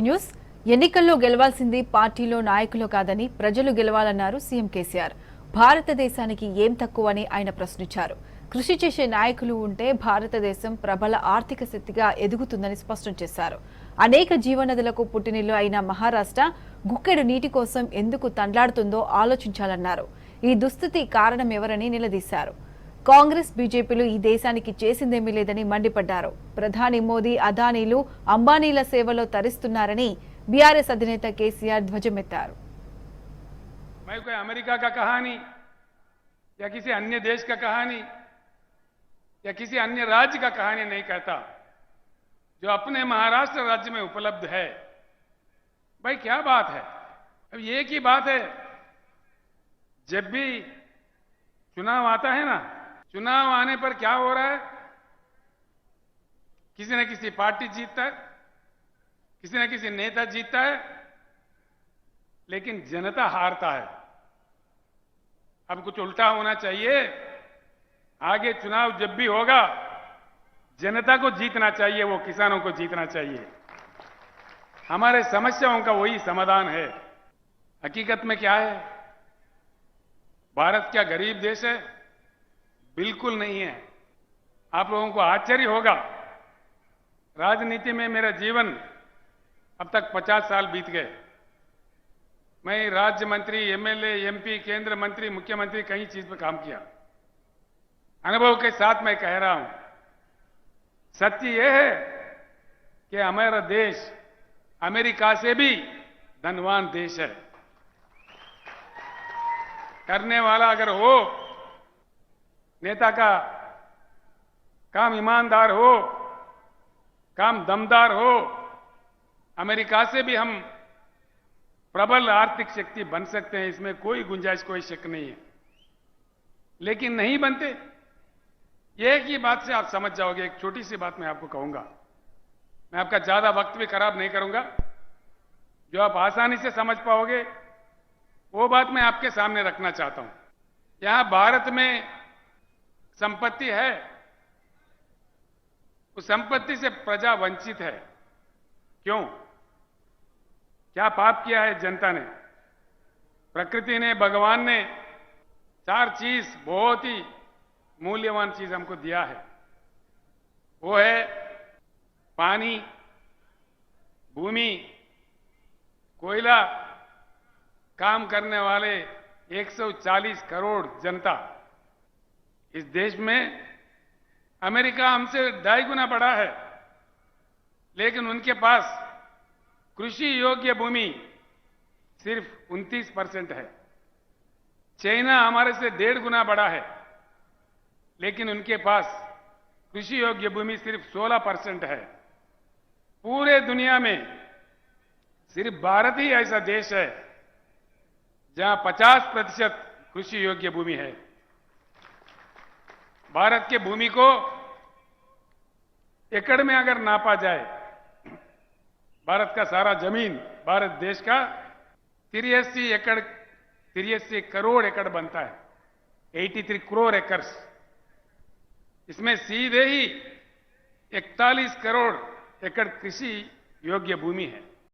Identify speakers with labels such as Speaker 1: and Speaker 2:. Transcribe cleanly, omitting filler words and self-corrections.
Speaker 1: News ఎన్నికల్లో గెలవాల్సింది పార్టీలో నాయకులు కాదని ప్రజలు గెలవాలన్నారు సీఎం కేసీఆర్. భారతదేశానికి ఏం తక్కువని ఆయన ప్రశ్నించారు. కృషి చేసే నాయకులు ఉంటే భారతదేశం ప్రబల ఆర్థిక శక్తిగా ఎదుగుతుందని స్పష్టం చేశారు. అనేక జీవనదులకు పుట్టినిల్లు అయిన మహారాష్ట్ర గుక్కెడు నీటి కోసం ఎందుకు తండ్లాడుతుందో ఆలోచించాలన్నారు. ఈ దుస్థితి కారణం ఎవరని నిలదీశారు. కాంగ్రెస్ బీజేపీలు ఈ దేశానికి చేసిందేమీ లేదని మండిపడ్డారు. ప్రధాని మోదీ అదానీలు అంబానీల సేవలో తరిస్తున్నారని బీఆర్ఎస్ అధినేత కేసీఆర్ ధ్వజమెత్తారు.
Speaker 2: मैं कोई अमेरिका का कहानी या किसी अन्य देश का कहानी या किसी अन्य राज्य का कहानी नहीं कहता जो अपने महाराष्ट्र राज्य में उपलब्ध है। भाई क्या बात है, अब एक ही बात है, जब भी चुनाव आता है ना, चुनाव आने पर क्या हो रहा है, किसी न किसी पार्टी जीतता है, किसी न किसी नेता जीतता है, लेकिन जनता हारता है। अब कुछ उल्टा होना चाहिए। आगे चुनाव जब भी होगा जनता को जीतना चाहिए, वो किसानों को जीतना चाहिए। हमारे समस्याओं का वही समाधान है। हकीकत में क्या है, भारत क्या गरीब देश है? बिल्कुल नहीं है। आप लोगों को आश्चर्य होगा, राजनीति में मेरा जीवन अब तक 50 साल बीत गए। मैं राज्य मंत्री, एमएलए, एमपी, केंद्र मंत्री, मुख्यमंत्री कई चीज पर काम किया। अनुभव के साथ मैं कह रहा हूं, सत्य यह है कि हमारा देश अमेरिका से भी धनवान देश है। करने वाला अगर हो, नेता का काम ईमानदार हो, काम दमदार हो, अमेरिका से भी हम प्रबल आर्थिक शक्ति बन सकते हैं। इसमें कोई गुंजाइश, कोई शक नहीं है। लेकिन नहीं बनते। एक ही बात से आप समझ जाओगे। एक छोटी सी बात मैं आपको कहूंगा, मैं आपका ज्यादा वक्त भी खराब नहीं करूंगा, जो आप आसानी से समझ पाओगे वो बात मैं आपके सामने रखना चाहता हूं। यहां भारत में संपत्ति है, उस संपत्ति से प्रजा वंचित है। क्यों? क्या पाप किया है जनता ने? प्रकृति ने, भगवान ने 4 चीज, बहुत ही मूल्यवान चीज हमको दिया है। वो है पानी, भूमि, कोयला, काम करने वाले 140 करोड़ जनता। इस देश में अमेरिका हमसे 2.5 गुना बड़ा है, लेकिन उनके पास कृषि योग्य भूमि सिर्फ 29% है। चाइना हमारे से 1.5 गुना बड़ा है, लेकिन उनके पास कृषि योग्य भूमि सिर्फ 16% है। पूरे दुनिया में सिर्फ भारत ही ऐसा देश है जहां 50% कृषि योग्य भूमि है। भारत के भूमि को एकड़ में अगर नापा जाए, भारत का सारा जमीन, भारत देश का 83 करोड़ एकड़ बनता है, 83 करोड़ एकर्स। इसमें सीधे ही 41 करोड़ एकड़ कृषि योग्य भूमि है।